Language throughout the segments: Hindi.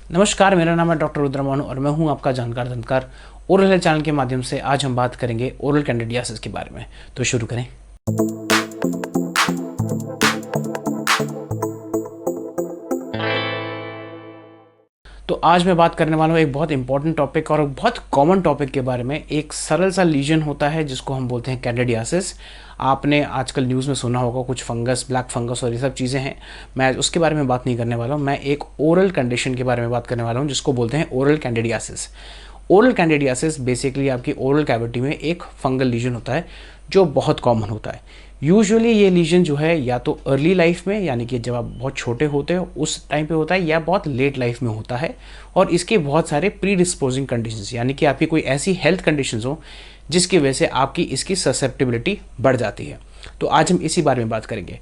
नमस्कार, मेरा नाम है डॉक्टर रुद्रमोहन और मैं हूं आपका जानकार दंतकार। ओरल हेल्थ चैनल के माध्यम से आज हम बात करेंगे ओरल कैंडिडियासिस के बारे में। तो शुरू करें। तो आज मैं बात करने वाला हूँ एक बहुत इंपॉर्टेंट टॉपिक और बहुत कॉमन टॉपिक के बारे में। एक सरल सा लीजन होता है जिसको हम बोलते हैं कैंडिडियासिस। आपने आजकल न्यूज़ में सुना होगा कुछ फंगस, ब्लैक फंगस और ये सब चीज़ें हैं। मैं उसके बारे में बात नहीं करने वाला हूँ। मैं एक ओरल कंडीशन के बारे में बात करने वाला हूँ जिसको बोलते हैं oral candidiasis. Oral candidiasis basically आपकी ओरल कैविटी में एक फंगल लीजन होता है जो बहुत कॉमन होता है। यूजुअली ये लीजन जो है या तो अर्ली लाइफ में, यानी कि जब आप बहुत छोटे होते हो उस टाइम पे होता है, या बहुत लेट लाइफ में होता है। और इसके बहुत सारे प्री डिस्पोजिंग कंडीशंस, यानी कि आपकी कोई ऐसी हेल्थ कंडीशंस हो जिसकी वजह से आपकी इसकी ससेप्टिबिलिटी बढ़ जाती है। तो आज हम इसी बारे में बात करेंगे।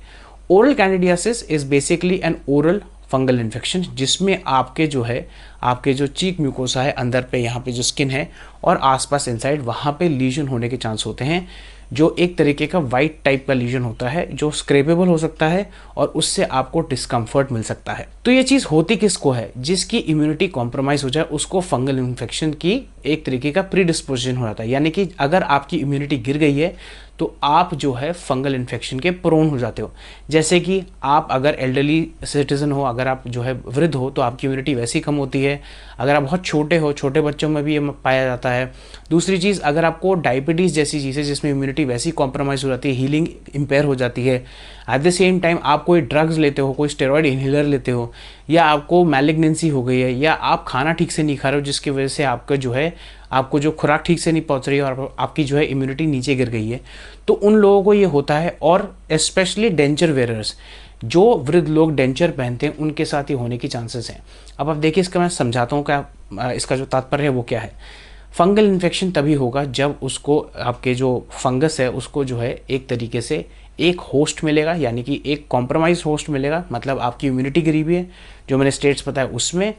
Oral candidiasis is basically N oral fungal infection जिसमें आपके जो है आपके जो चीक म्यूकोसा है, अंदर पे यहाँ पे जो स्किन है और आसपास इनसाइड, वहाँ पे लीजन होने के चांस होते हैं, जो एक तरीके का वाइट टाइप का लीजन होता है जो स्क्रेपेबल हो सकता है और उससे आपको डिस्कम्फर्ट मिल सकता है। तो ये चीज़ होती किसको है? जिसकी इम्यूनिटी कॉम्प्रोमाइज़ हो जाए उसको फंगल इन्फेक्शन की एक तरीके का प्री डिस्पोजिशन हो जाता है। यानी कि अगर आपकी इम्यूनिटी गिर गई है तो आप जो है फंगल इन्फेक्शन के प्रोन हो जाते हो। जैसे कि आप अगर एल्डरली सिटीजन हो, अगर आप जो है वृद्ध हो, तो आपकी इम्यूनिटी वैसे ही कम होती है। अगर आप बहुत छोटे हो, छोटे बच्चों में भी ये पाया जाता है। दूसरी चीज़, अगर आपको डायबिटीज़ जैसी चीज़ें जिसमें इम्यूनिटी वैसी कॉम्प्रोमाइज़ हो जाती है, हीलिंग इम्पेयर हो जाती है। एट द सेम टाइम आप कोई ड्रग्स लेते हो, कोई स्टेरॉयड इन्हेलर लेते हो, या आपको मैलिग्नेंसी हो गई है, या आप खाना ठीक से नहीं खा रहे हो जिसकी वजह से आपका जो है आपको जो खुराक ठीक से नहीं पहुंच रही है और आपकी जो है इम्यूनिटी नीचे गिर गई है, तो उन लोगों को ये होता है। और स्पेशली डेंचर वेयरर्स, जो वृद्ध लोग डेंचर पहनते हैं, उनके साथ ये होने की चांसेस हैं। अब आप देखिए, इसका मैं समझाता हूँ क्या इसका जो तात्पर्य है वो क्या है। फंगल इन्फेक्शन तभी होगा जब उसको आपके जो फंगस है उसको जो है एक तरीके से एक होस्ट मिलेगा, यानी कि एक कॉम्प्रोमाइज होस्ट मिलेगा, मतलब आपकी इम्यूनिटी गिरी हुई है जो मैंने स्टेट्स बताया उसमें।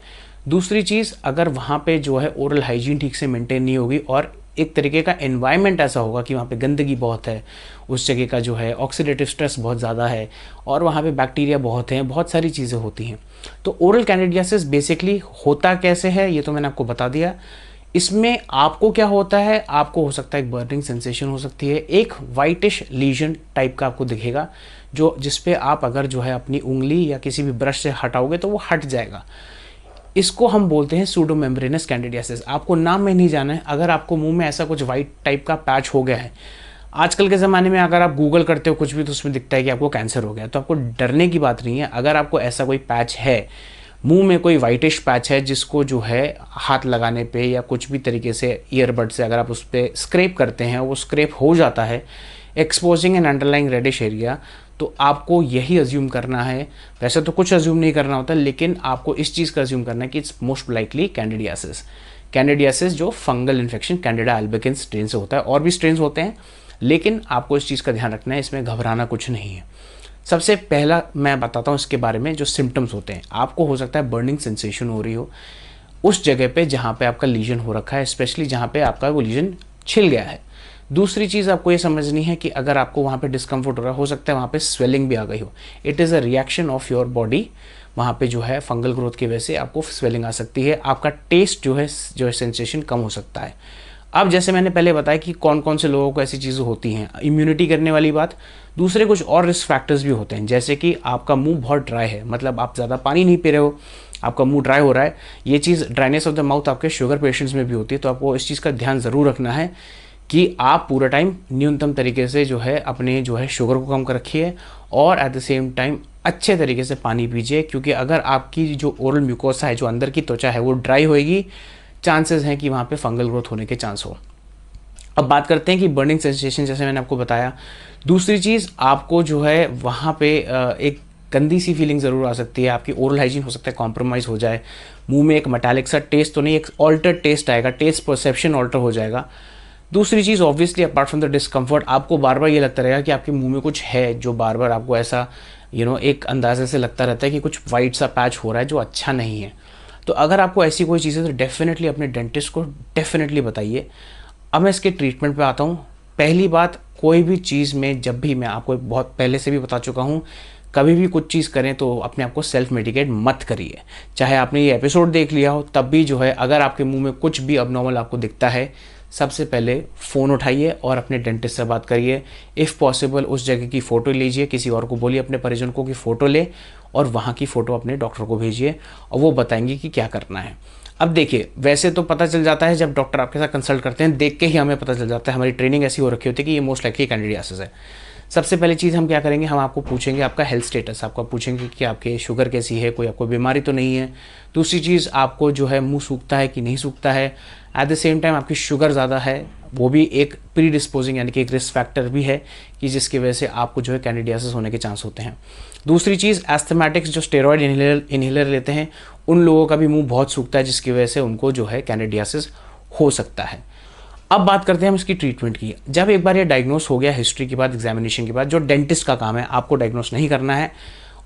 दूसरी चीज़, अगर वहाँ पे जो है ओरल हाइजीन ठीक से मेंटेन नहीं होगी और एक तरीके का एनवायरनमेंट ऐसा होगा कि वहाँ पे गंदगी बहुत है, उस जगह का जो है ऑक्सीडेटिव स्ट्रेस बहुत ज़्यादा है और वहाँ पे बैक्टीरिया बहुत हैं, बहुत सारी चीज़ें होती हैं। तो ओरल कैंडिडियासिस बेसिकली होता कैसे है ये तो मैंने आपको बता दिया। इसमें आपको क्या होता है, आपको हो सकता है एक बर्निंग सेंसेशन हो सकती है, एक वाइटिश लीजन टाइप का आपको दिखेगा जो जिसपे आप अगर जो है अपनी उंगली या किसी भी ब्रश से हटाओगे तो वो हट जाएगा। इसको हम बोलते हैं सूडो मेम्ब्रेनस कैंडिडियासिस। आपको नाम में नहीं जाना है। अगर आपको मुंह में ऐसा कुछ वाइट टाइप का पैच हो गया है, आजकल के ज़माने में अगर आप गूगल करते हो कुछ भी तो उसमें दिखता है कि आपको कैंसर हो गया, तो आपको डरने की बात नहीं है। अगर आपको ऐसा कोई पैच है, मुंह में कोई वाइटिश पैच है जिसको जो है हाथ लगाने पे या कुछ भी तरीके से ईयरबड से अगर आप उस पर स्क्रैप करते हैं, वो स्क्रैप हो जाता है exposing an underlying reddish area, तो आपको यही अज्यूम करना है। वैसे तो कुछ अज्यूम नहीं करना होता, लेकिन आपको इस चीज़ का अज्यूम करना है कि it's most likely candidiasis. Candidiasis जो फंगल इन्फेक्शन कैंडिडा अल्बिकेंस स्ट्रेन से होता है, और भी स्ट्रेन होते हैं, लेकिन आपको इस चीज़ का ध्यान रखना है, इसमें घबराना कुछ नहीं है। सबसे पहला मैं बताता हूँ इसके बारे में जो सिम्टम्स होते हैं। आपको हो सकता है बर्निंग सेंसेशन हो रही हो उस जगह पे जहाँ पे आपका लीजन हो रखा है, स्पेशली जहाँ पे आपका वो लीजन छिल गया है। दूसरी चीज़ आपको ये समझनी है कि अगर आपको वहाँ पे डिस्कम्फर्ट हो रहा हो सकता है वहाँ पे स्वेलिंग भी आ गई हो। It is a reaction of your body. वहाँ पे जो है फंगल ग्रोथ की वजह से आपको स्वेलिंग आ सकती है। आपका टेस्ट जो है सेंसेशन कम हो सकता है। अब जैसे मैंने पहले बताया कि कौन कौन से लोगों को ऐसी चीज़ें होती हैं, इम्यूनिटी करने वाली बात। दूसरे कुछ और रिस्क फैक्टर्स भी होते हैं, जैसे कि आपका मुंह बहुत ड्राई है, मतलब आप ज़्यादा पानी नहीं पी रहे हो, आपका मुंह ड्राई हो रहा है। ये चीज़ ड्राइनेस ऑफ द माउथ आपके शुगर पेशेंट्स में भी होती है। तो आपको इस चीज़ का ध्यान ज़रूर रखना है कि आप पूरा टाइम न्यूनतम तरीके से जो है अपने जो है शुगर को कम कर रखिए और एट द सेम टाइम अच्छे तरीके से पानी पीजिए, क्योंकि अगर आपकी जो ओरल म्यूकोसा है, जो अंदर की त्वचा है, वो ड्राई होएगी, चांसेस हैं कि वहाँ पे फंगल ग्रोथ होने के चांस हो। अब बात करते हैं कि बर्निंग सेंसेशन, जैसे मैंने आपको बताया। दूसरी चीज़, आपको जो है वहाँ पे एक गंदी सी फीलिंग ज़रूर आ सकती है। आपकी ओरल हाइजीन हो सकता है कॉम्प्रोमाइज़ हो जाए। मुंह में एक मेटालिक सा टेस्ट तो नहीं, एक ऑल्टर टेस्ट आएगा, टेस्ट परसेप्शन ऑल्टर हो जाएगा। दूसरी चीज़, obviously apart from the discomfort, आपको बार बार ये लगता रहेगा कि आपके मुंह में कुछ है, जो बार बार आपको ऐसा एक अंदाजे से लगता रहता है कि कुछ वाइट सा पैच हो रहा है जो अच्छा नहीं है। तो अगर आपको ऐसी कोई चीज़ है तो डेफिनेटली अपने डेंटिस्ट को डेफिनेटली बताइए। अब मैं इसके ट्रीटमेंट पे आता हूँ। पहली बात, कोई भी चीज़ में जब भी, मैं आपको बहुत पहले से भी बता चुका हूँ, कभी भी कुछ चीज़ करें तो अपने आप को सेल्फ मेडिकेट मत करिए। चाहे आपने ये एपिसोड देख लिया हो तब भी जो है, अगर आपके मुंह में कुछ भी अबनॉर्मल आपको दिखता है, सबसे पहले फ़ोन उठाइए और अपने डेंटिस्ट से बात करिए। इफ़ पॉसिबल उस जगह की फ़ोटो लीजिए, किसी और को बोलिए अपने परिजन को कि फ़ोटो ले और वहाँ की फ़ोटो अपने डॉक्टर को भेजिए और वो बताएंगे कि क्या करना है। अब देखिए, वैसे तो पता चल जाता है जब डॉक्टर आपके साथ कंसल्ट करते हैं, देख के ही हमें पता चल जाता है, हमारी ट्रेनिंग ऐसी हो रखी होती है कि ये मोस्ट लाइकली कैंडिडियासिस है। सबसे पहली चीज़ हम क्या करेंगे, हम आपको पूछेंगे आपका हेल्थ स्टेटस, आपका पूछेंगे कि आपके शुगर कैसी है, कोई आपको बीमारी तो नहीं है। दूसरी चीज़, आपको जो है मुंह सूखता है कि नहीं सूखता है। एट द सेम टाइम आपकी शुगर ज़्यादा है, वो भी एक प्री डिस्पोजिंग यानी कि एक रिस्क फैक्टर भी है कि जिसकी वजह से आपको जो है कैंडिडियासिस होने के चांस होते हैं। दूसरी चीज़, एस्थमेटिक्स जो स्टेरॉयड इन्हेलर लेते हैं, उन लोगों का भी मुंह बहुत सूखता है जिसकी वजह से उनको जो है कैंडिडियासिस हो सकता है। अब बात करते हैं हम इसकी ट्रीटमेंट की। जब एक बार ये डायग्नोस हो गया, हिस्ट्री के बाद, एग्जामिनेशन के बाद, जो डेंटिस्ट का काम है, आपको डायग्नोस नहीं करना है।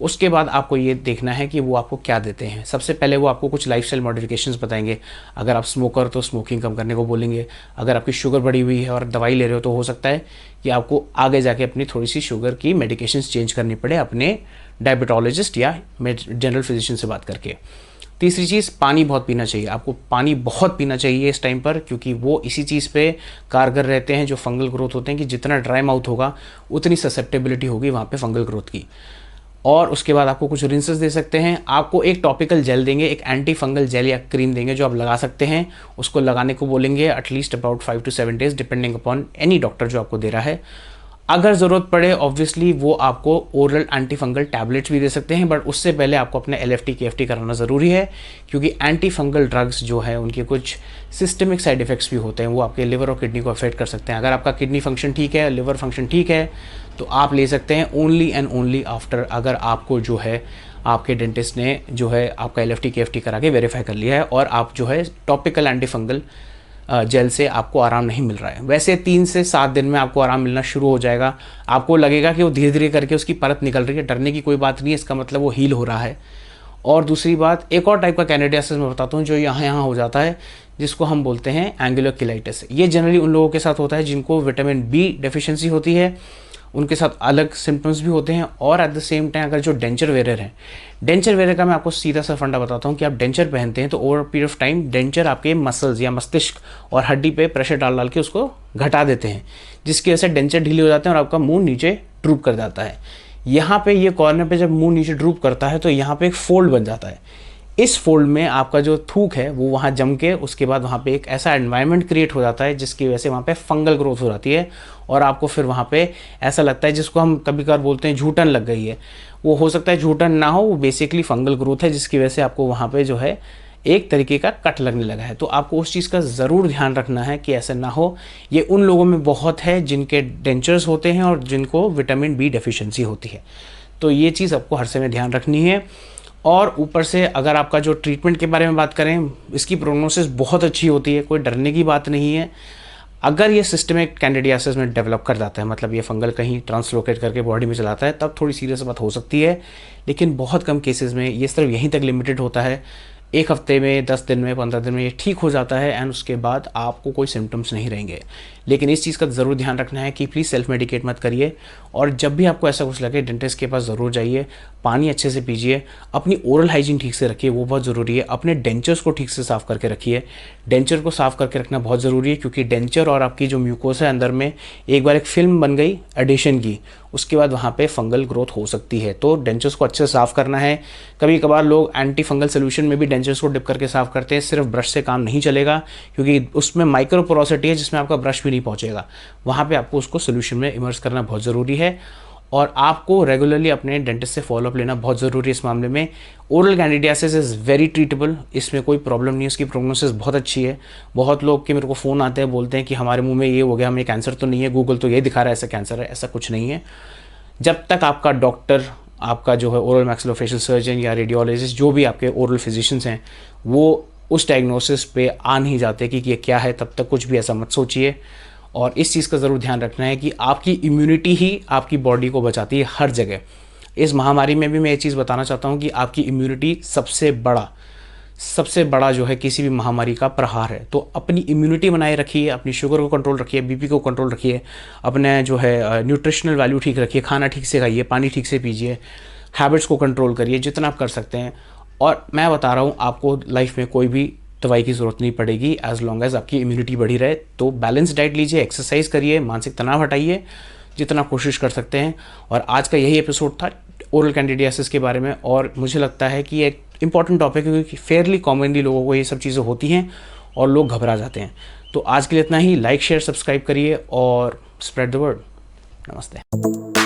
उसके बाद आपको ये देखना है कि वो आपको क्या देते हैं। सबसे पहले वो आपको कुछ लाइफस्टाइल मॉडिफिकेशंस बताएंगे। अगर आप स्मोकर तो स्मोकिंग कम करने को बोलेंगे। अगर आपकी शुगर बढ़ी हुई है और दवाई ले रहे हो तो हो सकता है कि आपको आगे जाके अपनी थोड़ी सी शुगर की मेडिकेशंस चेंज करनी पड़े अपने डायबिटोलॉजिस्ट या जनरल फिजिशियन से बात करके। तीसरी चीज़, पानी बहुत पीना चाहिए। आपको पानी बहुत पीना चाहिए इस टाइम पर, क्योंकि वो इसी चीज़ पे कारगर रहते हैं जो फंगल ग्रोथ होते हैं, कि जितना ड्राई माउथ होगा उतनी ससेप्टेबिलिटी होगी वहाँ पे फंगल ग्रोथ की। और उसके बाद आपको कुछ रिंसेस दे सकते हैं। आपको एक टॉपिकल जेल देंगे, एक एंटी फंगल जेल या क्रीम देंगे जो आप लगा सकते हैं। उसको लगाने को बोलेंगे at least about 5 to 7 days depending upon any doctor जो आपको दे रहा है। अगर ज़रूरत पड़े ऑब्वियसली वो आपको ओरल एंटी फंगल टैबलेट्स भी दे सकते हैं, बट उससे पहले आपको अपने LFT KFT कराना ज़रूरी है, क्योंकि एंटी फंगल ड्रग्स जो है उनके कुछ सिस्टमिक साइड इफ़ेक्ट्स भी होते हैं, वो आपके लिवर और किडनी को अफेक्ट कर सकते हैं। अगर आपका किडनी फंक्शन ठीक है, लिवर फंक्शन ठीक है, तो आप ले सकते हैं ओनली एंड ओनली आफ्टर, अगर आपको जो है आपके डेंटिस्ट ने जो है आपका LFT KFT करा के वेरीफाई कर लिया है और आप जो है टॉपिकल एंटी फंगल जेल से आपको आराम नहीं मिल रहा है। वैसे 3 से 7 दिन में आपको आराम मिलना शुरू हो जाएगा। आपको लगेगा कि वो धीरे धीरे करके उसकी परत निकल रही है, डरने की कोई बात नहीं है, इसका मतलब वो हील हो रहा है। और दूसरी बात, एक और टाइप का कैंडिडियासिस मैं बताता हूँ जो यहाँ हो जाता है, जिसको हम बोलते हैं एंगुलर किलाइटिस। ये जनरली उन लोगों के साथ होता है जिनको विटामिन B डेफिशिएंसी होती है, उनके साथ अलग सिम्टम्स भी होते हैं। और एट द सेम टाइम अगर जो डेंचर वेयर है, डेंचर वेयर का मैं आपको सीधा सा फंडा बताता हूँ कि आप डेंचर पहनते हैं तो over period of time denture आपके मसल्स या मस्तिष्क और हड्डी पे प्रेशर डाल डाल के उसको घटा देते हैं, जिसकी वजह से डेंचर ढीले हो जाते हैं और आपका मुंह नीचे ड्रूप कर जाता है। यहाँ पे ये कॉर्नर पे जब मुंह नीचे ड्रूप करता है तो यहाँ पे एक फोल्ड बन जाता है। इस फोल्ड में आपका जो थूक है वो वहाँ जम के उसके बाद वहाँ पे एक ऐसा एनवायरनमेंट क्रिएट हो जाता है जिसकी वजह से वहाँ पे फंगल ग्रोथ हो जाती है और आपको फिर वहाँ पे ऐसा लगता है, जिसको हम कभी कभार बोलते हैं झूठन लग गई है। वो हो सकता है झूठन ना हो, वो बेसिकली फंगल ग्रोथ है जिसकी वजह से आपको वहाँ पे जो है एक तरीके का कट लगने लगा है। तो आपको उस चीज़ का ज़रूर ध्यान रखना है कि ऐसा ना हो। ये उन लोगों में बहुत है जिनके डेंचर्स होते हैं और जिनको विटामिन B डेफिशिएंसी होती है। तो ये चीज़ आपको हर समय ध्यान रखनी है। और ऊपर से अगर आपका जो ट्रीटमेंट के बारे में बात करें, इसकी प्रोग्नोसिस बहुत अच्छी होती है, कोई डरने की बात नहीं है। अगर ये सिस्टमिक कैंडिडियासिस में डेवलप कर जाता है, मतलब ये फंगल कहीं ट्रांसलोकेट करके बॉडी में चलाता है, तब थोड़ी सीरियस बात हो सकती है, लेकिन बहुत कम केसेस में ये सिर्फ यहीं तक लिमिटेड होता है। 1 हफ्ते में, 10 दिन में, 15 दिन में ये ठीक हो जाता है एंड उसके बाद आपको कोई सिम्टम्स नहीं रहेंगे। लेकिन इस चीज़ का ज़रूर ध्यान रखना है कि प्लीज़ सेल्फ मेडिकेट मत करिए और जब भी आपको ऐसा कुछ लगे डेंटिस्ट के पास ज़रूर जाइए। पानी अच्छे से पीजिए, अपनी ओरल हाइजीन ठीक से रखिए, वो बहुत ज़रूरी है। अपने डेंचर्स को ठीक से साफ़ करके रखिए। डेंचर को साफ़ करके रखना बहुत ज़रूरी है, क्योंकि डेंचर और आपकी जो म्यूकोस है अंदर में एक बार एक फिल्म बन गई एडिशन की, उसके बाद वहाँ पे फंगल ग्रोथ हो सकती है। तो डेंचर्स को अच्छे से साफ़ करना है। कभी कभार लोग एंटी फंगल सोल्यूशन में भी डेंचर्स को डिप करके साफ़ करते हैं। सिर्फ ब्रश से काम नहीं चलेगा, क्योंकि उसमें माइक्रो पोरोसिटी है जिसमें आपका ब्रश भी नहीं पहुँचेगा। वहाँ पे आपको उसको सोल्यूशन में इमर्स करना बहुत ज़रूरी है। और आपको रेगुलरली अपने डेंटिस्ट से फॉलोअप लेना बहुत ज़रूरी है इस मामले में। Oral candidiasis is very treatable, इसमें कोई प्रॉब्लम नहीं है, इसकी प्रोग्नोसिस बहुत अच्छी है। बहुत लोग के मेरे को फ़ोन आते हैं, बोलते हैं कि हमारे मुंह में ये हो गया, हमें कैंसर तो नहीं है, गूगल तो ये दिखा रहा है ऐसा कैंसर है। ऐसा कुछ नहीं है। जब तक आपका डॉक्टर, आपका जो है ओरल मैक्सिलोफेशियल सर्जन या रेडियोलॉजिस्ट, जो भी आपके ओरल फिजिशियंस हैं, वो उस डायग्नोसिस पे आ नहीं जाते कि ये क्या है, तब तक कुछ भी ऐसा मत सोचिए। और इस चीज़ का ज़रूर ध्यान रखना है कि आपकी इम्यूनिटी ही आपकी बॉडी को बचाती है हर जगह। इस महामारी में भी मैं ये चीज़ बताना चाहता हूँ कि आपकी इम्यूनिटी सबसे बड़ा सबसे बड़ा जो है किसी भी महामारी का प्रहार है। तो अपनी इम्यूनिटी बनाए रखिए, अपनी शुगर को कंट्रोल रखिए, बीपी को कंट्रोल रखिए, अपने जो है न्यूट्रिशनल वैल्यू ठीक रखिए, खाना ठीक से खाइए, पानी ठीक से पीजिए, हैबिट्स को कंट्रोल करिए जितना आप कर सकते हैं। और मैं बता रहा हूँ आपको लाइफ में कोई भी दवाई की ज़रूरत नहीं पड़ेगी एज लॉन्ग एज आपकी इम्यूनिटी बढ़ी रहे। तो बैलेंस डाइट लीजिए, एक्सरसाइज करिए, मानसिक तनाव हटाइए जितना कोशिश कर सकते हैं। और आज का यही एपिसोड था ओरल कैंडिडियासिस के बारे में, और मुझे लगता है कि एक इंपॉर्टेंट टॉपिक है क्योंकि फेयरली कॉमनली लोगों को ये सब चीज़ें होती हैं और लोग घबरा जाते हैं। तो आज के लिए इतना ही। लाइक शेयर सब्सक्राइब करिए और स्प्रेड द वर्ड। नमस्ते।